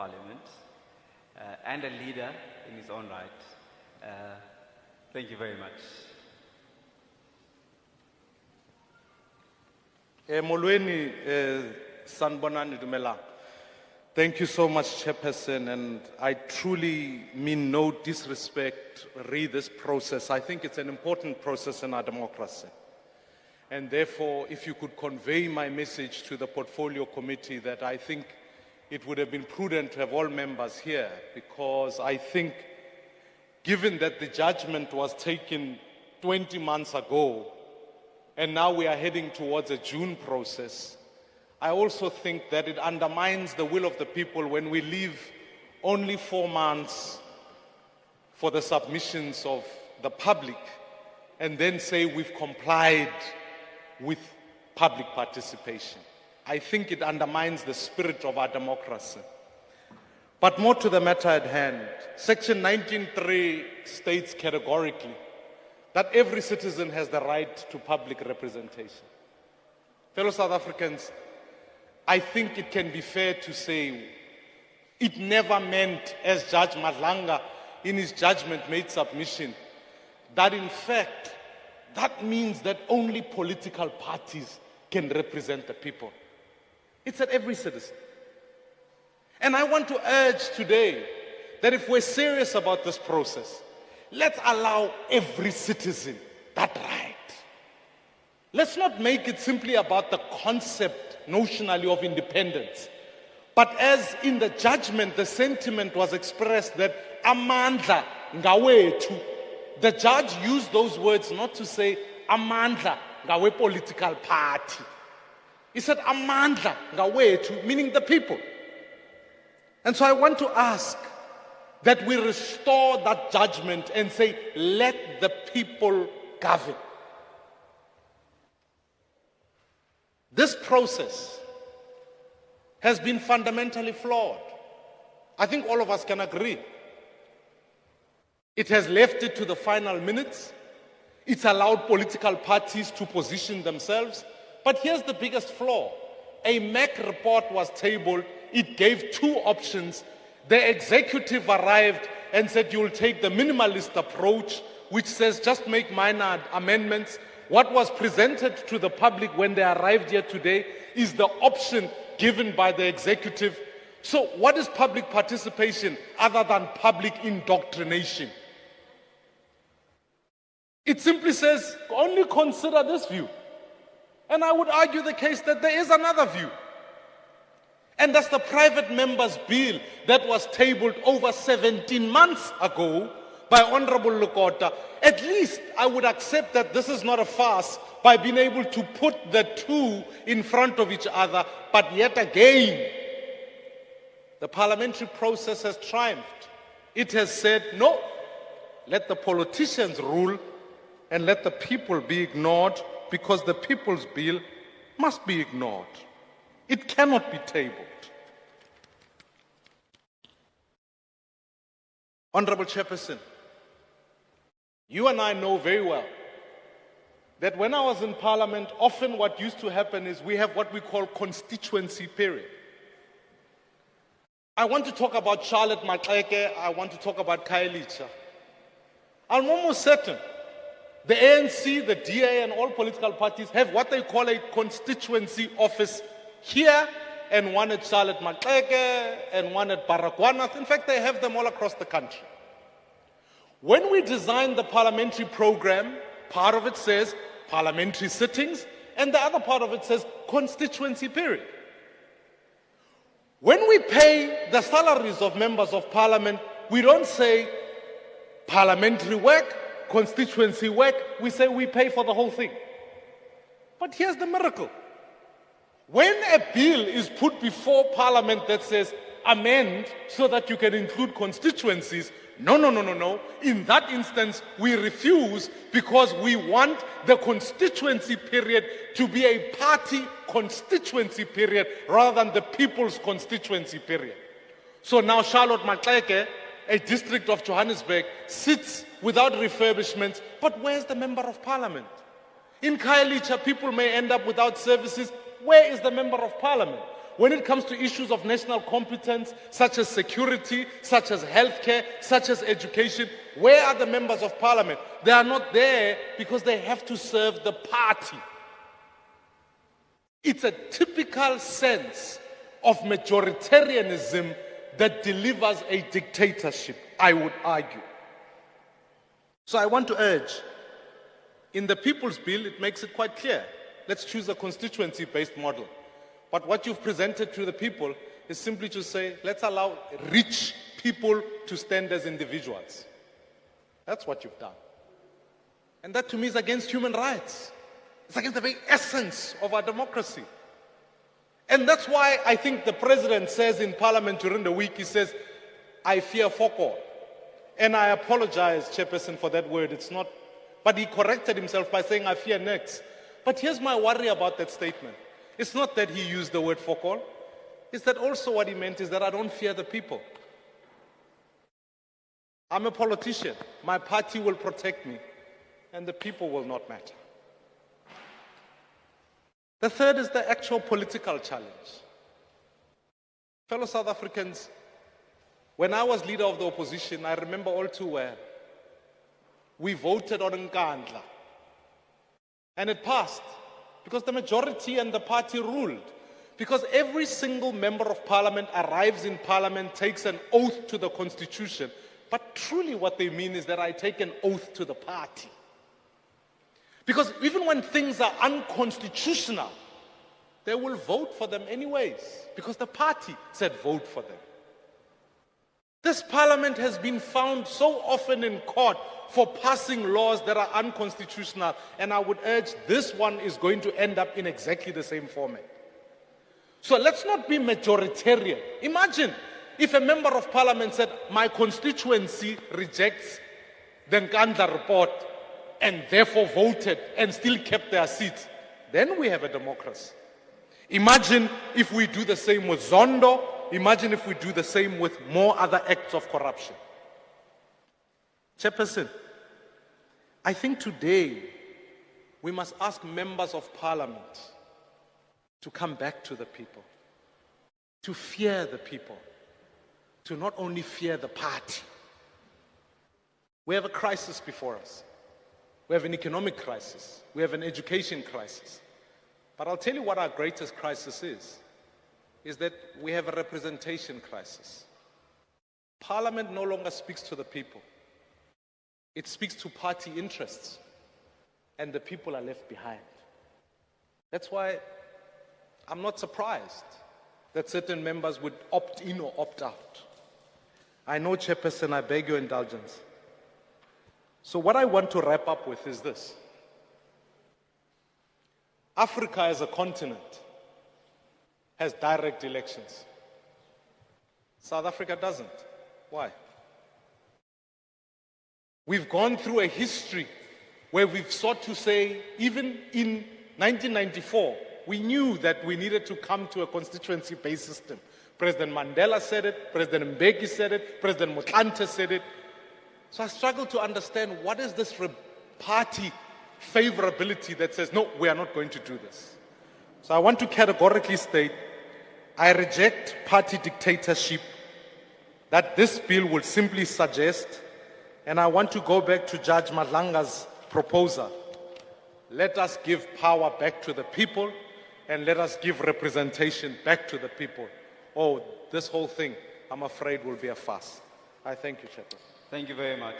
Parliament and a leader in his own right. Thank you very much. Molweni sanibonani dumelang. Thank you so much, Chairperson, and I truly mean no disrespect re this process. I think it's an important process in our democracy. And therefore, if you could convey my message to the Portfolio Committee that I think it would have been prudent to have all members here, because I think given that the judgment was taken 20 months ago, and now we are heading towards a June process, I also think that it undermines the will of the people when we leave only 4 months for the submissions of the public and then say we've complied with public participation. I think it undermines the spirit of our democracy. But more to the matter at hand, Section 19.3 states categorically that every citizen has the right to public representation. Fellow South Africans, I think it can be fair to say it never meant, as Judge Madlanga in his judgment made submission, that in fact, that means that only political parties can represent the people. It's at every citizen. And I want to urge today that if we're serious about this process, let's allow every citizen that right. Let's not make it simply about the concept notionally of independence. But as in the judgment, the sentiment was expressed that amandla ngawethu. The judge used those words not to say amandla ngawe political party. He said amandla ngawethu, meaning the people. And so I want to ask that we restore that judgment and say, let the people govern. This process has been fundamentally flawed. I think all of us can agree. It has left it to the final minutes. It's allowed political parties to position themselves. But here's the biggest flaw. A MEC report was tabled. It gave 2 options. The executive arrived and said, you'll take the minimalist approach, which says just make minor amendments. What was presented to the public when they arrived here today is the option given by the executive. So what is public participation other than public indoctrination? It simply says, only consider this view. And I would argue the case that there is another view. And that's the private members' bill that was tabled over 17 months ago by Honorable Lukota. At least I would accept that this is not a farce by being able to put the 2 in front of each other. But yet again, the parliamentary process has triumphed. It has said, no, let the politicians rule and let the people be ignored, because the people's bill must be ignored. It cannot be tabled. Honorable Chairperson, you and I know very well that when I was in Parliament, often what used to happen is we have what we call constituency period. I want to talk about Charlotte Maxeke, I want to talk about Khayelitsha. I'm almost certain the ANC, the DA, and all political parties have what they call a constituency office here, and one at Charlotte Maxeke, and one at Baragwanath. In fact, they have them all across the country. When we designed the parliamentary program, part of it says parliamentary sittings, and the other part of it says constituency period. When we pay the salaries of members of parliament, we don't say parliamentary work, constituency work, we say we pay for the whole thing. But here's the miracle. When a bill is put before Parliament that says amend so that you can include constituencies, no. In that instance, we refuse because we want the constituency period to be a party constituency period rather than the people's constituency period. So now Charlotte Maxeke, a district of Johannesburg, sits without refurbishments, but where's the member of parliament? In Khayelitsha, people may end up without services. Where is the member of parliament? When it comes to issues of national competence, such as security, such as healthcare, such as education, where are the members of parliament? They are not there because they have to serve the party. It's a typical sense of majoritarianism that delivers a dictatorship, I would argue. So I want to urge, in the People's Bill, it makes it quite clear. Let's choose a constituency-based model. But what you've presented to the people is simply to say, let's allow rich people to stand as individuals. That's what you've done. And that to me is against human rights. It's against the very essence of our democracy. And that's why I think the president says in parliament during the week, he says, I fear Foko. And I apologize, Chairperson, for that word. It's not, but he corrected himself by saying, I fear next. But here's my worry about that statement. It's not that he used the word Foko. It's that also what he meant is that I don't fear the people. I'm a politician. My party will protect me, and the people will not matter. The third is the actual political challenge. Fellow South Africans, when I was leader of the opposition, I remember all too well, we voted on Nkandla. And it passed because the majority and the party ruled. Because every single member of parliament arrives in parliament, takes an oath to the constitution. But truly what they mean is that I take an oath to the party. Because even when things are unconstitutional, they will vote for them anyways, because the party said vote for them. This parliament has been found so often in court for passing laws that are unconstitutional, and I would urge this one is going to end up in exactly the same format. So let's not be majoritarian. Imagine if a member of parliament said, my constituency rejects the Nkandla report, and therefore voted and still kept their seats. Then we have a democracy. Imagine if we do the same with Zondo. Imagine if we do the same with more other acts of corruption. Chairperson, I think today we must ask members of parliament to come back to the people, to fear the people, to not only fear the party. We have a crisis before us. We have an economic crisis. We have an education crisis. But I'll tell you what our greatest crisis is that we have a representation crisis. Parliament no longer speaks to the people. It speaks to party interests, and the people are left behind. That's why I'm not surprised that certain members would opt in or opt out. I know, Chairperson, I beg your indulgence. So what I want to wrap up with is this. Africa as a continent has direct elections. South Africa doesn't. Why? We've gone through a history where we've sought to say, even in 1994, we knew that we needed to come to a constituency-based system. President Mandela said it, President Mbeki said it, President Motlanthe said it. So I struggle to understand what is this party favorability that says, no, we are not going to do this. So I want to categorically state, I reject party dictatorship that this bill will simply suggest, and I want to go back to Judge Madlanga's proposal. Let us give power back to the people, and let us give representation back to the people. Oh, this whole thing, I'm afraid, will be a farce. I thank you, Chairman. Thank you very much.